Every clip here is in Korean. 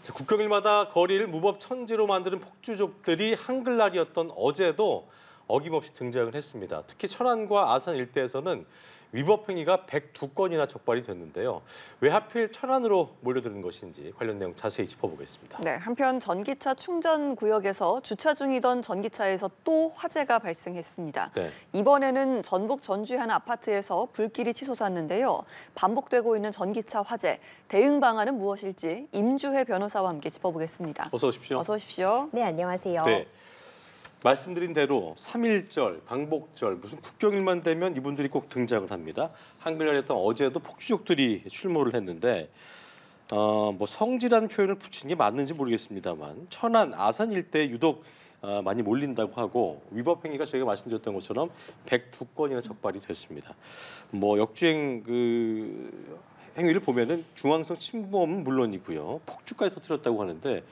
자, 국경일마다 거리를 무법천지로 만드는 폭주족들이 한글날이었던 어제도 어김없이 등장을 했습니다. 특히 천안과 아산 일대에서는 위법 행위가 102건이나 적발이 됐는데요. 왜 하필 천안으로 몰려드는 것인지 관련 내용 자세히 짚어보겠습니다. 네, 한편 전기차 충전 구역에서 주차 중이던 전기차에서 또 화재가 발생했습니다. 네. 이번에는 전북 전주의 한 아파트에서 불길이 치솟았는데요. 반복되고 있는 전기차 화재, 대응 방안은 무엇일지 임주혜 변호사와 함께 짚어보겠습니다. 어서 오십시오. 어서 오십시오. 네, 안녕하세요. 네. 말씀드린 대로 3.1절, 광복절, 무슨 국경일만 되면 이분들이 꼭 등장을 합니다. 한글날이었던 어제도 폭주족들이 출몰을 했는데 뭐 성지라는 표현을 붙인 게 맞는지 모르겠습니다만 천안, 아산 일대에 유독 많이 몰린다고 하고 위법 행위가 저희가 말씀드렸던 것처럼 102건이나 적발이 됐습니다. 뭐 역주행 행위를 보면은 중앙선 침범은 물론이고요. 폭주까지 터뜨렸다고 하는데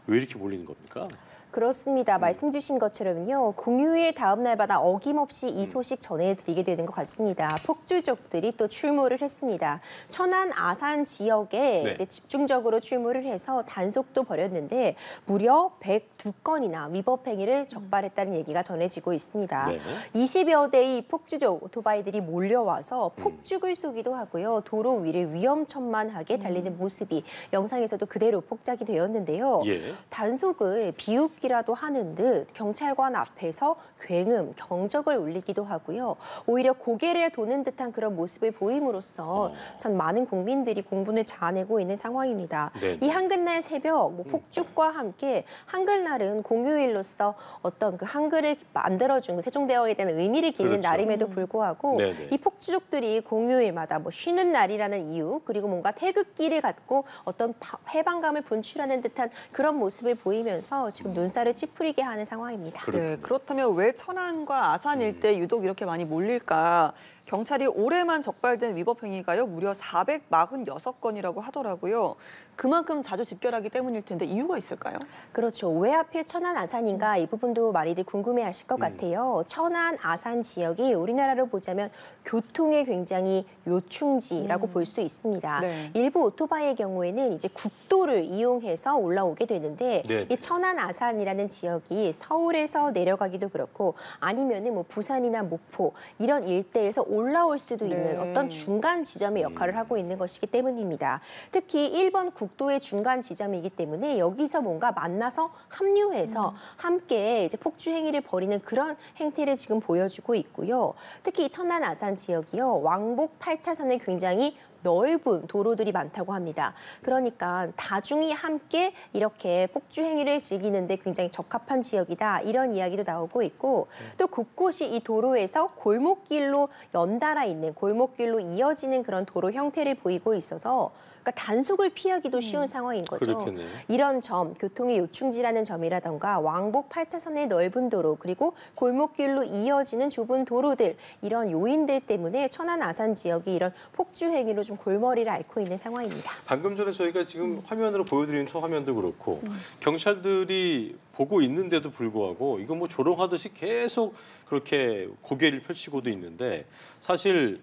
왜 이렇게 몰리는 겁니까? 그렇습니다. 말씀 주신 것처럼요. 공휴일 다음 날마다 어김없이 이 소식 전해드리게 되는 것 같습니다. 폭주족들이 또 출몰을 했습니다. 천안, 아산 지역에 네. 이제 집중적으로 출몰을 해서 단속도 벌였는데 무려 102건이나 위법 행위를 적발했다는 얘기가 전해지고 있습니다. 네. 20여 대의 폭주족 오토바이들이 몰려와서 폭죽을 쏘기도 하고요. 도로 위를 위험천만하게 달리는 모습이 영상에서도 그대로 포착이 되었는데요. 예. 단속을 비웃기라도 하는 듯 경찰관 앞에서 굉음, 경적을 울리기도 하고요. 오히려 고개를 도는 듯한 그런 모습을 보임으로써 참 많은 국민들이 공분을 자아내고 있는 상황입니다. 네. 이 한글날 새벽 폭죽과 함께 한글날은 공휴일로서 어떤 그 한글을 만들어준 그 세종대왕에 대한 의미를 기리는 그렇죠. 날임에도 불구하고 네네. 이 폭주족들이 공휴일마다 뭐 쉬는 날이라는 이유 그리고 뭔가 태극기를 갖고 어떤 해방감을 분출하는 듯한 그런 모습을 보이면서 지금 눈살을 찌푸리게 하는 상황입니다. 네, 그렇다면 왜 천안과 아산 일대 유독 이렇게 많이 몰릴까? 경찰이 올해만 적발된 위법 행위가요 무려 446건이라고 하더라고요. 그만큼 자주 집결하기 때문일 텐데 이유가 있을까요? 그렇죠. 왜 하필 천안, 아산인가 이 부분도 많이들 궁금해하실 것 같아요. 천안, 아산 지역이 우리나라로 보자면 교통의 굉장히 요충지라고 볼 수 있습니다. 네. 일부 오토바이의 경우에는 이제 국도를 이용해서 올라오게 되는데 네. 이 천안, 아산이라는 지역이 서울에서 내려가기도 그렇고 아니면은 뭐 부산이나 목포 이런 일대에서 올라올 수도 있는 네. 어떤 중간 지점의 역할을 하고 있는 것이기 때문입니다. 특히 1번 국도의 중간 지점이기 때문에 여기서 뭔가 만나서 합류해서 함께 이제 폭주 행위를 벌이는 그런 행태를 지금 보여주고 있고요. 특히 이 천안, 아산 지역이요. 왕복 8차선에 굉장히 넓은 도로들이 많다고 합니다. 그러니까 다중이 함께 이렇게 폭주 행위를 즐기는데 굉장히 적합한 지역이다. 이런 이야기도 나오고 있고 또 곳곳이 이 도로에서 골목길로 연달아 있는 골목길로 이어지는 그런 도로 형태를 보이고 있어서 그러니까 단속을 피하기도 쉬운 상황인 거죠. 그렇겠네요. 이런 점, 교통의 요충지라는 점이라던가 왕복 8차선의 넓은 도로 그리고 골목길로 이어지는 좁은 도로들 이런 요인들 때문에 천안, 아산 지역이 이런 폭주 행위로 좀 골머리를 앓고 있는 상황입니다. 방금 전에 저희가 지금 화면으로 보여드리는 화면도 그렇고 경찰들이 보고 있는데도 불구하고 이거 뭐 조롱하듯이 계속 그렇게 고개를 펼치고도 있는데 사실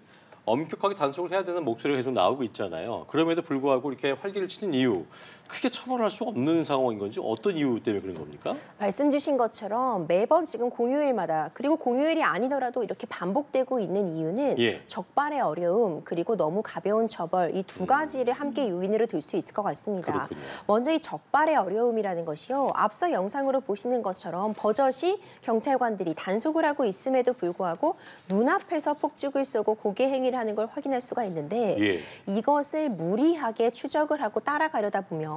엄격하게 단속을 해야 되는 목소리가 계속 나오고 있잖아요. 그럼에도 불구하고 이렇게 활기를 치는 이유, 크게 처벌할 수 없는 상황인 건지 어떤 이유 때문에 그런 겁니까? 말씀 주신 것처럼 매번 지금 공휴일마다 그리고 공휴일이 아니더라도 이렇게 반복되고 있는 이유는 예. 적발의 어려움 그리고 너무 가벼운 처벌 이 두 가지를 함께 요인으로 들 수 있을 것 같습니다. 그렇군요. 먼저 이 적발의 어려움이라는 것이요. 앞서 영상으로 보시는 것처럼 버젓이 경찰관들이 단속을 하고 있음에도 불구하고 눈앞에서 폭죽을 쏘고 고개 행위를 하는 걸 확인할 수가 있는데 예. 이것을 무리하게 추적을 하고 따라가려다 보면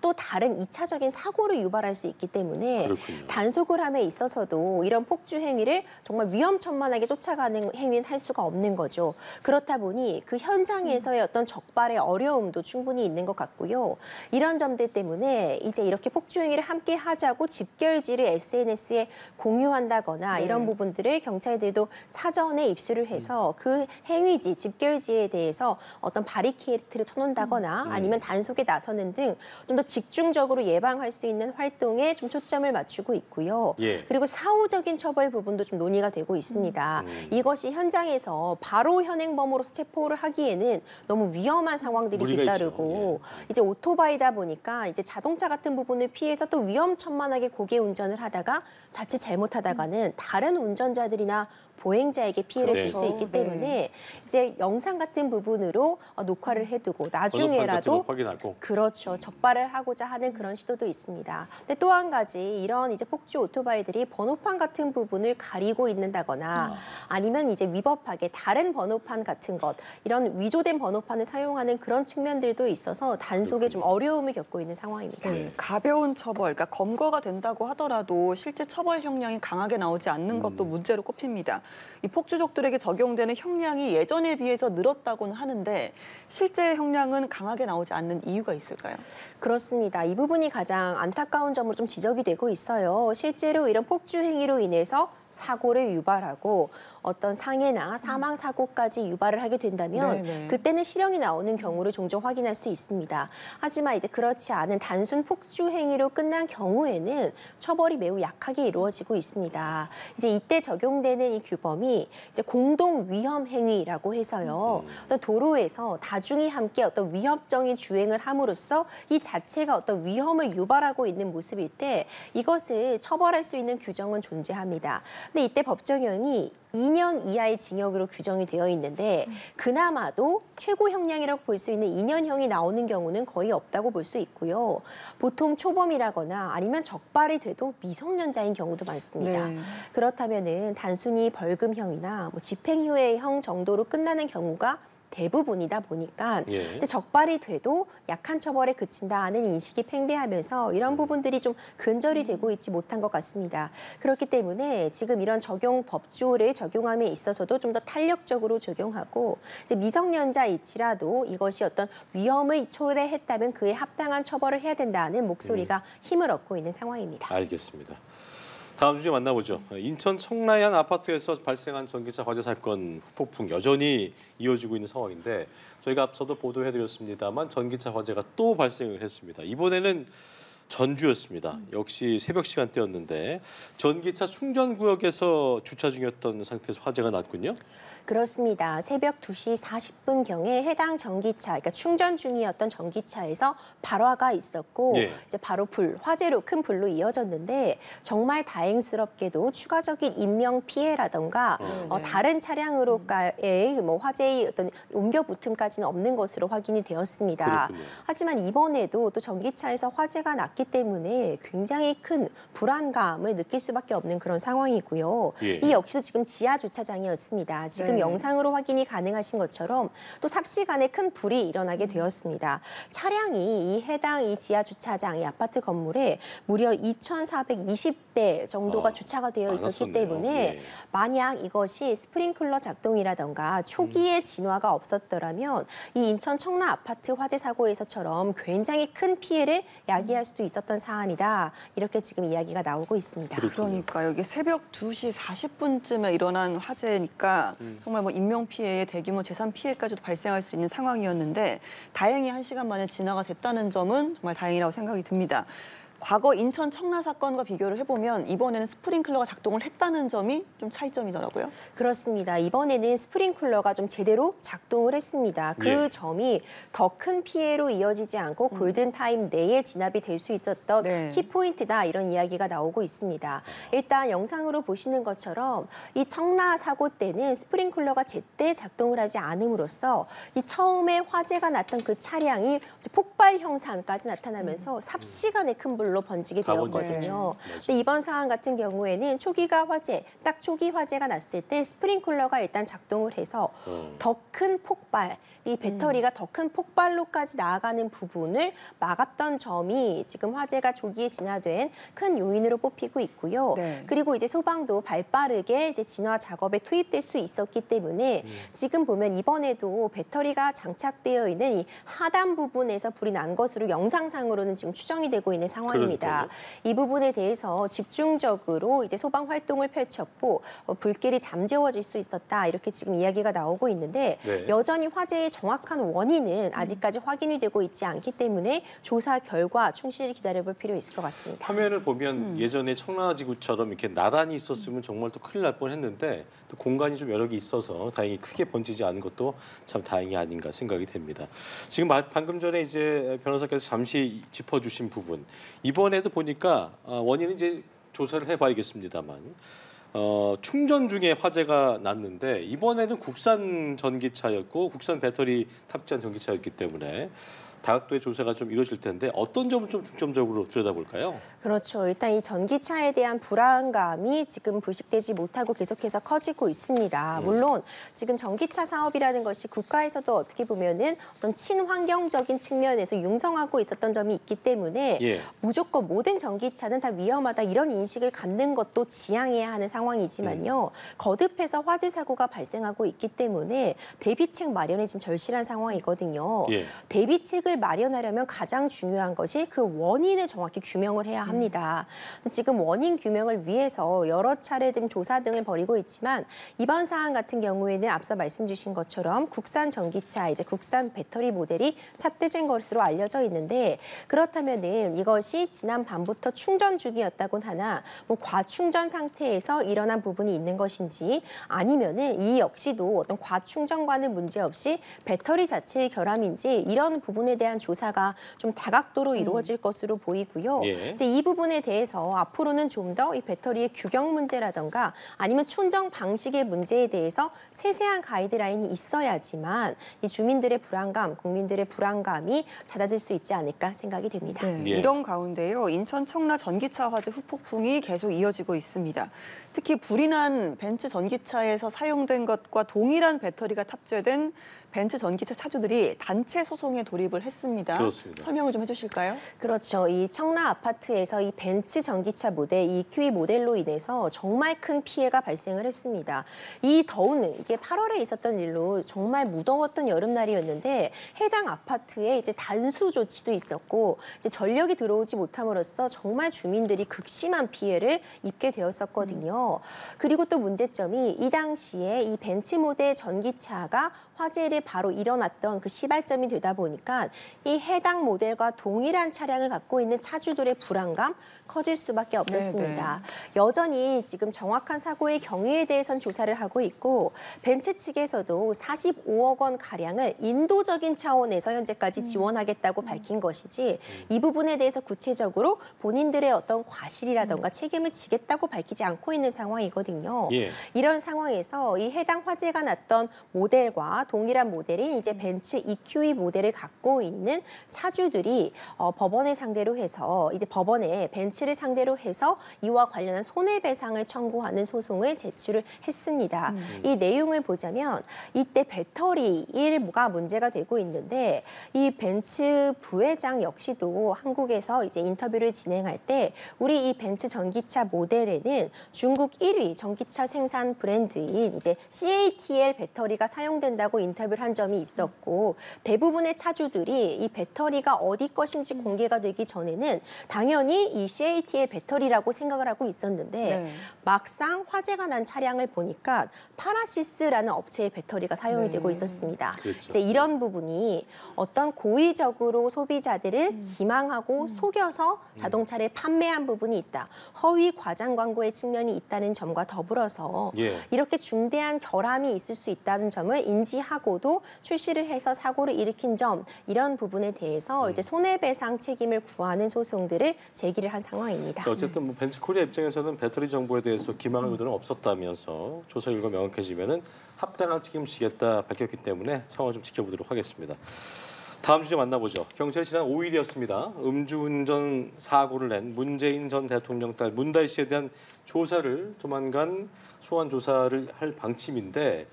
또 다른 2차적인 사고를 유발할 수 있기 때문에 그렇군요. 단속을 함에 있어서도 이런 폭주 행위를 정말 위험천만하게 쫓아가는 행위는 할 수가 없는 거죠. 그렇다 보니 그 현장에서의 어떤 적발의 어려움도 충분히 있는 것 같고요. 이런 점들 때문에 이제 이렇게 폭주 행위를 함께 하자고 집결지를 SNS에 공유한다거나 이런 부분들을 경찰들도 사전에 입수를 해서 그 행위 항의지, 집결지에 대해서 어떤 바리케이트를 쳐놓는다거나 아니면 단속에 나서는 등 좀 더 집중적으로 예방할 수 있는 활동에 좀 초점을 맞추고 있고요. 예. 그리고 사후적인 처벌 부분도 좀 논의가 되고 있습니다. 이것이 현장에서 바로 현행범으로서 체포를 하기에는 너무 위험한 상황들이 무리가 뒤따르고 있죠. 예. 이제 오토바이다 보니까 이제 자동차 같은 부분을 피해서 또 위험천만하게 고개 운전을 하다가 자칫 잘못하다가는 다른 운전자들이나 보행자에게 피해를 줄 수 그렇죠. 있기 네. 때문에 이제 영상 같은 부분으로 녹화를 해두고 번호판 같은 나중에라도 거 확인하고. 그렇죠. 적발을 하고자 하는 그런 시도도 있습니다. 근데 또 한 가지 이런 이제 폭주 오토바이들이 번호판 같은 부분을 가리고 있는다거나 아니면 이제 위법하게 다른 번호판 같은 것 이런 위조된 번호판을 사용하는 그런 측면들도 있어서 단속에 좀 어려움을 겪고 있는 상황입니다. 네, 가벼운 처벌, 그러니까 검거가 된다고 하더라도 실제 처벌 형량이 강하게 나오지 않는 것도 문제로 꼽힙니다. 이 폭주족들에게 적용되는 형량이 예전에 비해서 늘었다고는 하는데 실제 형량은 강하게 나오지 않는 이유가 있을까요? 그렇습니다. 이 부분이 가장 안타까운 점으로 좀 지적이 되고 있어요. 실제로 이런 폭주 행위로 인해서 사고를 유발하고 어떤 상해나 사망 사고까지 유발을 하게 된다면 네네. 그때는 실형이 나오는 경우를 종종 확인할 수 있습니다. 하지만 이제 그렇지 않은 단순 폭주 행위로 끝난 경우에는 처벌이 매우 약하게 이루어지고 있습니다. 이제 이때 적용되는 이 규범이 이제 공동 위험 행위라고 해서요. 어떤 도로에서 다중이 함께 어떤 위협적인 주행을 함으로써 이 자체가 어떤 위험을 유발하고 있는 모습일 때 이것을 처벌할 수 있는 규정은 존재합니다. 근데 이때 법정형이 2년 이하의 징역으로 규정이 되어 있는데 그나마도 최고 형량이라고 볼 수 있는 2년형이 나오는 경우는 거의 없다고 볼 수 있고요. 보통 초범이라거나 아니면 적발이 돼도 미성년자인 경우도 많습니다. 네. 그렇다면은 단순히 벌금형이나 뭐 집행유예형 정도로 끝나는 경우가 대부분이다 보니까 예. 이제 적발이 돼도 약한 처벌에 그친다 하는 인식이 팽배하면서 이런 부분들이 좀 근절이 되고 있지 못한 것 같습니다. 그렇기 때문에 지금 이런 적용 법조를 적용함에 있어서도 좀 더 탄력적으로 적용하고 이제 미성년자일지라도 이것이 어떤 위험을 초래했다면 그에 합당한 처벌을 해야 된다는 목소리가 힘을 얻고 있는 상황입니다. 알겠습니다. 다음 주제 만나보죠. 인천 청라의 한 아파트에서 발생한 전기차 화재 사건 후폭풍 여전히 이어지고 있는 상황인데 저희가 앞서도 보도해드렸습니다만 전기차 화재가 또 발생을 했습니다. 이번에는 전주였습니다. 역시 새벽 시간대였는데 전기차 충전 구역에서 주차 중이었던 상태에서 화재가 났군요. 그렇습니다. 새벽 2시 40분경에 해당 전기차, 그러니까 충전 중이었던 전기차에서 발화가 있었고 예. 이제 바로 화재로 큰 불로 이어졌는데 정말 다행스럽게도 추가적인 인명 피해라던가 다른 차량으로의 뭐 화재의 어떤 옮겨 붙음까지는 없는 것으로 확인이 되었습니다. 그렇군요. 하지만 이번에도 또 전기차에서 화재가 났기 때문에 굉장히 큰 불안감을 느낄 수밖에 없는 그런 상황이고요. 예. 이 역시도 지금 지하 주차장이었습니다. 지금 네. 영상으로 확인이 가능하신 것처럼 또 삽시간에 큰 불이 일어나게 되었습니다. 차량이 이 해당 이 지하 주차장, 이 아파트 건물에 무려 2,420대 정도가 주차가 되어 있었기 많았었네요. 때문에 예. 만약 이것이 스프링클러 작동이라던가 초기에 진화가 없었더라면 이 인천 청라 아파트 화재 사고에서처럼 굉장히 큰 피해를 야기할 수도 있었던 사안이다. 이렇게 지금 이야기가 나오고 있습니다. 그러니까요. 이게 새벽 2시 40분쯤에 일어난 화재니까 정말 뭐 인명 피해, 대규모 재산 피해까지도 발생할 수 있는 상황이었는데 다행히 1시간 만에 진화가 됐다는 점은 정말 다행이라고 생각이 듭니다. 과거 인천 청라 사건과 비교를 해보면 이번에는 스프링클러가 작동을 했다는 점이 좀 차이점이더라고요. 그렇습니다. 이번에는 스프링클러가 좀 제대로 작동을 했습니다. 그 예. 점이 더 큰 피해로 이어지지 않고 골든타임 내에 진압이 될 수 있었던 네. 키포인트다 이런 이야기가 나오고 있습니다. 일단 영상으로 보시는 것처럼 이 청라 사고 때는 스프링클러가 제때 작동을 하지 않음으로써 이 처음에 화재가 났던 그 차량이 폭발 형상까지 나타나면서 삽시간에 큰 불로 번지게 다 되었거든요. 번지죠. 근데 이번 사안 같은 경우에는 딱 초기 화재가 났을 때 스프링클러가 일단 작동을 해서 더 큰 폭발, 이 배터리가 더 큰 폭발로까지 나아가는 부분을 막았던 점이 지금 화재가 조기에 진화된 큰 요인으로 뽑히고 있고요. 네. 그리고 이제 소방도 발빠르게 이제 진화 작업에 투입될 수 있었기 때문에 지금 보면 이번에도 배터리가 장착되어 있는 이 하단 부분에서 불이 난 것으로 영상상으로는 지금 추정이 되고 있는 상황입니다. 부분입니다. 그러니까요. 이 부분에 대해서 집중적으로 이제 소방 활동을 펼쳤고 불길이 잠재워질 수 있었다 이렇게 지금 이야기가 나오고 있는데 네. 여전히 화재의 정확한 원인은 아직까지 확인이 되고 있지 않기 때문에 조사 결과 충실히 기다려볼 필요 있을 것 같습니다. 화면을 보면 예전에 청라지구처럼 이렇게 나란히 있었으면 정말 또 큰일 날 뻔했는데 또 공간이 좀 여러 개 있어서 다행히 크게 번지지 않은 것도 참 다행이 아닌가 생각이 됩니다. 지금 방금 전에 이제 변호사께서 잠시 짚어주신 부분 이번에도 보니까 원인은 이제 조사를 해봐야겠습니다만 충전 중에 화재가 났는데 이번에는 국산 전기차였고 국산 배터리 탑재한 전기차였기 때문에 다각도의 조사가 좀 이루어질 텐데 어떤 점을 좀 중점적으로 들여다볼까요? 그렇죠. 일단 이 전기차에 대한 불안감이 지금 불식되지 못하고 계속해서 커지고 있습니다. 물론 지금 전기차 사업이라는 것이 국가에서도 어떻게 보면은 어떤 친환경적인 측면에서 융성하고 있었던 점이 있기 때문에 예. 무조건 모든 전기차는 다 위험하다 이런 인식을 갖는 것도 지양해야 하는 상황이지만요. 거듭해서 화재 사고가 발생하고 있기 때문에 대비책 마련이 지금 절실한 상황이거든요. 예. 대비책을 마련하려면 가장 중요한 것이 그 원인을 정확히 규명을 해야 합니다. 지금 원인 규명을 위해서 여러 차례 등 조사 등을 벌이고 있지만 이번 사안 같은 경우에는 앞서 말씀 주신 것처럼 국산 전기차, 이제 국산 배터리 모델이 탑재된 것으로 알려져 있는데 그렇다면은 이것이 지난 밤부터 충전 중이었다곤 하나 뭐 과충전 상태에서 일어난 부분이 있는 것인지 아니면은 이 역시도 어떤 과충전과는 문제없이 배터리 자체의 결함인지 이런 부분에 대한 조사가 좀 다각도로 이루어질 것으로 보이고요. 예. 이제 이 부분에 대해서 앞으로는 좀 더 이 배터리의 규격 문제라든가 아니면 충전 방식의 문제에 대해서 세세한 가이드라인이 있어야지만 이 주민들의 불안감, 국민들의 불안감이 잦아들 수 있지 않을까 생각이 됩니다. 네, 예. 이런 가운데요. 인천 청라 전기차 화재 후폭풍이 계속 이어지고 있습니다. 특히 불이 난 벤츠 전기차에서 사용된 것과 동일한 배터리가 탑재된 벤츠 전기차 차주들이 단체 소송에 돌입을 했습니다. 그렇습니다. 설명을 좀 해주실까요? 그렇죠. 이 청라 아파트에서 이 벤츠 전기차 모델 EQ 모델로 인해서 정말 큰 피해가 발생을 했습니다. 이 더운 이게 8월에 있었던 일로 정말 무더웠던 여름날이었는데 해당 아파트에 이제 단수 조치도 있었고 이제 전력이 들어오지 못함으로써 정말 주민들이 극심한 피해를 입게 되었었거든요. 그리고 또 문제점이 이 당시에 이 벤츠 모델 전기차가 화재를 바로 일어났던 그 시발점이 되다 보니까 이 해당 모델과 동일한 차량을 갖고 있는 차주들의 불안감 커질 수밖에 없었습니다. 여전히 지금 정확한 사고의 경위에 대해선 조사를 하고 있고 벤츠 측에서도 45억 원 가량을 인도적인 차원에서 현재까지 지원하겠다고 밝힌 것이지 이 부분에 대해서 구체적으로 본인들의 어떤 과실이라던가 책임을 지겠다고 밝히지 않고 있는 상황이거든요. 예. 이런 상황에서 이 해당 화재가 났던 모델과 동일한 모델인 이제 벤츠 EQE 모델을 갖고 있는 차주들이 법원을 상대로 해서 이제 법원에 벤츠를 상대로 해서 이와 관련한 손해배상을 청구하는 소송을 제출을 했습니다. 이 내용을 보자면 이때 배터리 1가 문제가 되고 있는데 이 벤츠 부회장 역시도 한국에서 이제 인터뷰를 진행할 때 우리 이 벤츠 전기차 모델에는 중국 1위 전기차 생산 브랜드인 이제 CATL 배터리가 사용된다고 인터뷰를 한 점이 있었고 대부분의 차주들이 이 배터리가 어디 것인지 공개가 되기 전에는 당연히 이 CATL 배터리라고 생각을 하고 있었는데 네. 막상 화재가 난 차량을 보니까 파라시스라는 업체의 배터리가 사용이 되고 있었습니다. 그렇죠. 이제 이런 부분이 어떤 고의적으로 소비자들을 기망하고 속여서 자동차를 판매한 부분이 있다. 허위 과장 광고의 측면이 있다는 점과 더불어서 예. 이렇게 중대한 결함이 있을 수 있다는 점을 인지하고도 출시를 해서 사고를 일으킨 점 이런 부분에 대해서 이제 손해배상 책임을 구하는 소송들을 제기를 한 상황입니다. 어쨌든 뭐 벤츠코리아 입장에서는 배터리 정보에 대해서 기망할 의도는 없었다면서 조사 결과 명확해지면은 합당한 책임을 지겠다 밝혔기 때문에 상황을 좀 지켜보도록 하겠습니다. 다음 주제 만나보죠. 경찰이 지난 5일이었습니다. 음주운전 사고를 낸 문재인 전 대통령 딸 문다희 씨에 대한 조사를 조만간 소환 조사를 할 방침인데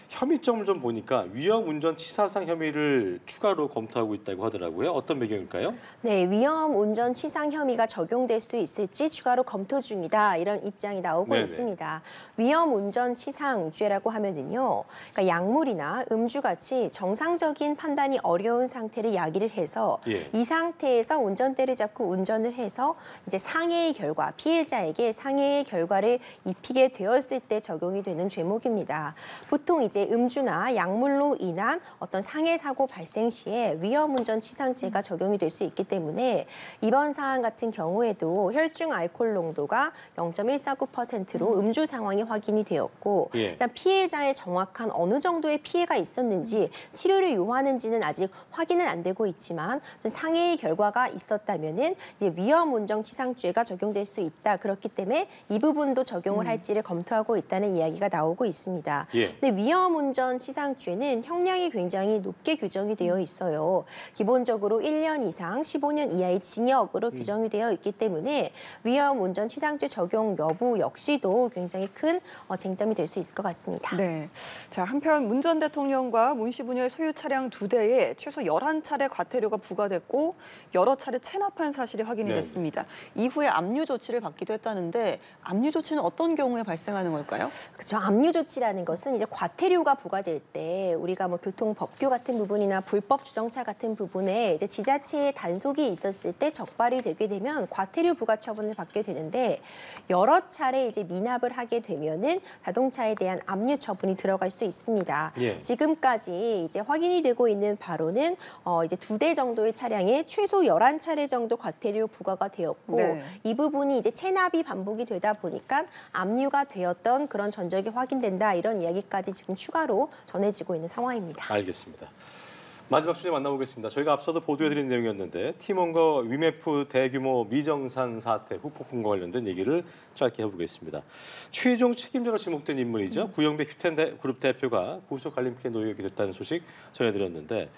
혐의점을 좀 보니까 위험 운전 치사상 혐의를 추가로 검토하고 있다고 하더라고요. 어떤 배경일까요? 네, 위험 운전 치상 혐의가 적용될 수 있을지 추가로 검토 중이다. 이런 입장이 나오고 네네. 있습니다. 위험 운전 치상죄라고 하면은요. 그러니까 약물이나 음주 같이 정상적인 판단이 어려운 상태를 야기를 해서 예. 이 상태에서 운전대를 잡고 운전을 해서 이제 상해의 결과, 피해자에게 상해의 결과를 입히게 되었을 때 적용이 되는 죄목입니다. 보통 이제 음주나 약물로 인한 어떤 상해 사고 발생 시에 위험운전 치상죄가 적용이 될 수 있기 때문에 이번 사안 같은 경우에도 혈중 알코올 농도가 0.149%로 음주 상황이 확인이 되었고 예. 일단 피해자의 정확한 어느 정도의 피해가 있었는지 치료를 요하는지는 아직 확인은 안 되고 있지만 상해의 결과가 있었다면은 이제 위험운전 치상죄가 적용될 수 있다. 그렇기 때문에 이 부분도 적용을 할지를 검토하고 있다는 이야기가 나오고 있습니다. 예. 근데 위험운전 치상죄는 형량이 굉장히 높게 규정이 되어 있어요. 기본적으로 1년 이상 15년 이하의 징역으로 규정이 되어 있기 때문에 위험운전 치상죄 적용 여부 역시도 굉장히 큰 쟁점이 될 수 있을 것 같습니다. 네. 자, 한편 문 전 대통령과 문시분열 소유 차량 2대에 최소 11차례 과태료가 부과됐고 여러 차례 체납한 사실이 확인이 네. 됐습니다. 이후에 압류 조치를 받기도 했다는데 압류 조치는 어떤 경우에 발생하는 걸까요? 그렇죠. 압류 조치라는 것은 이제 과태료가 부과될 때 우리가 뭐 교통법규 같은 부분이나 불법 주정차 같은 부분에 이제 지자체의 단속이 있었을 때 적발이 되게 되면 과태료 부과 처분을 받게 되는데 여러 차례 이제 미납을 하게 되면은 자동차에 대한 압류 처분이 들어갈 수 있습니다. 예. 지금까지 이제 확인이 되고 있는 바로는 이제 2대 정도의 차량에 최소 11차례 정도 과태료 부과가 되었고 네. 이 부분이 이제 체납이 반복이 되다 보니까 압류가 되었던 그런 전적이 확인된다 이런 이야기까지 지금 추가로 전해지고 있는 상황입니다. 알겠습니다. 마지막 주제 만나보겠습니다. 저희가 앞서도 보도해드린 내용이었는데 팀원과 위메프 대규모 미정산 사태 후폭풍과 관련된 얘기를 짧게 해보겠습니다. 최종 책임자로 지목된 인물이죠. 구영배 휴텐그룹 대표가 구속 관림길에 놓이게 됐다는 소식 전해드렸는데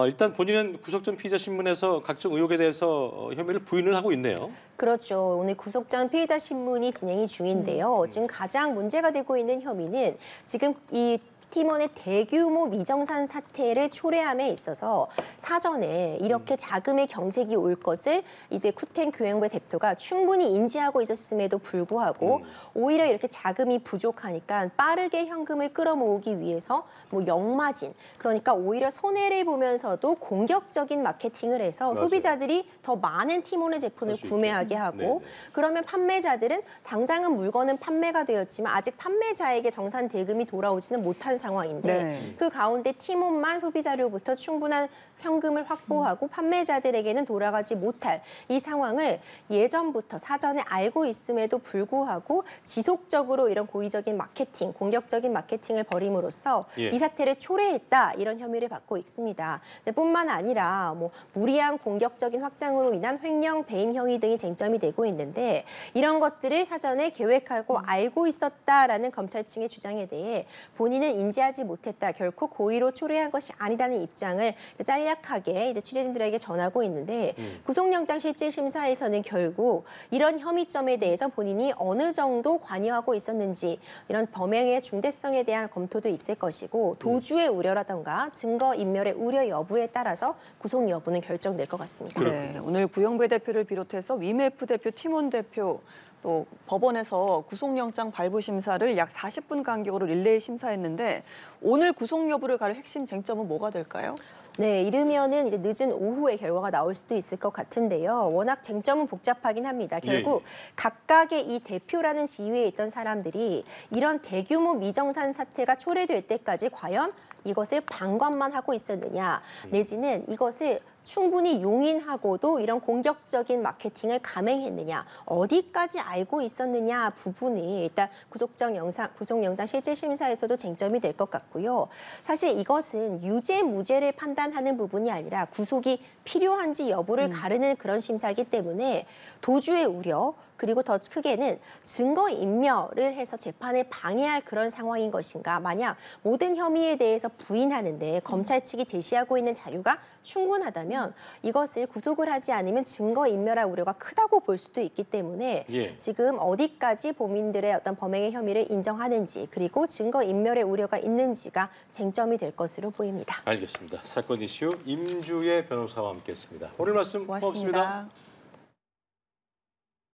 일단 본인은 구속 전 피의자 신문에서 각종 의혹에 대해서 혐의를 부인을 하고 있네요. 그렇죠. 오늘 구속 전 피의자 신문이 진행이 중인데요. 지금 가장 문제가 되고 있는 혐의는 지금 이 팀원의 대규모 미정산 사태를 초래함에 있어서 사전에 이렇게 자금의 경색이 올 것을 이제 쿠텐 교영배 대표가 충분히 인지하고 있었음에도 불구하고 오히려 이렇게 자금이 부족하니까 빠르게 현금을 끌어모으기 위해서 뭐 역마진 그러니까 오히려 손해를 보면서도 공격적인 마케팅을 해서 맞아요. 소비자들이 더 많은 팀원의 제품을 할수 구매하게 있게. 하고 네네. 그러면 판매자들은 당장은 물건은 판매가 되었지만 아직 판매자에게 정산 대금이 돌아오지는 못한 상황인데 네. 그 가운데 팀원만 소비자로부터 충분한 현금을 확보하고 판매자들에게는 돌아가지 못할 이 상황을 예전부터 사전에 알고 있음에도 불구하고 지속적으로 이런 고의적인 마케팅, 공격적인 마케팅을 벌임으로써 예. 이 사태를 초래했다 이런 혐의를 받고 있습니다. 뿐만 아니라 뭐 무리한 공격적인 확장으로 인한 횡령, 배임 행위 등이 쟁점이 되고 있는데 이런 것들을 사전에 계획하고 알고 있었다라는 검찰 측의 주장에 대해 본인은 인지하지 못했다, 결코 고의로 초래한 것이 아니다는 입장을 이제 짤막하게 이제 취재진들에게 전하고 있는데 구속영장 실질 심사에서는 결국 이런 혐의점에 대해서 본인이 어느 정도 관여하고 있었는지 이런 범행의 중대성에 대한 검토도 있을 것이고 도주의 우려라던가 증거 인멸의 우려 여부에 따라서 구속 여부는 결정될 것 같습니다. 네, 오늘 구영배 대표를 비롯해서 위메프 대표, 팀원 대표 또 법원에서 구속영장 발부 심사를 약 40분 간격으로 릴레이 심사했는데 오늘 구속 여부를 가릴 핵심 쟁점은 뭐가 될까요? 네, 이르면은 이제 늦은 오후에 결과가 나올 수도 있을 것 같은데요. 워낙 쟁점은 복잡하긴 합니다. 결국 각각의 이 대표라는 지위에 있던 사람들이 이런 대규모 미정산 사태가 초래될 때까지 과연 이것을 방관만 하고 있었느냐, 내지는 이것을 충분히 용인하고도 이런 공격적인 마케팅을 감행했느냐, 어디까지 알고 있었느냐 부분이 일단 구속영장 실질 심사에서도 쟁점이 될 것 같고요. 사실 이것은 유죄, 무죄를 판단하는 부분이 아니라 구속이 필요한지 여부를 가르는 그런 심사이기 때문에 도주의 우려, 그리고 더 크게는 증거 인멸을 해서 재판을 방해할 그런 상황인 것인가. 만약 모든 혐의에 대해서 대해서 부인하는데 검찰 측이 제시하고 있는 자료가 충분하다면 이것을 구속을 하지 않으면 증거인멸할 우려가 크다고 볼 수도 있기 때문에 예. 지금 어디까지 범인들의 어떤 범행의 혐의를 인정하는지 그리고 증거인멸의 우려가 있는지가 쟁점이 될 것으로 보입니다. 알겠습니다. 사건 이슈 임주의 변호사와 함께했습니다. 오늘 말씀 고맙습니다. 고맙습니다.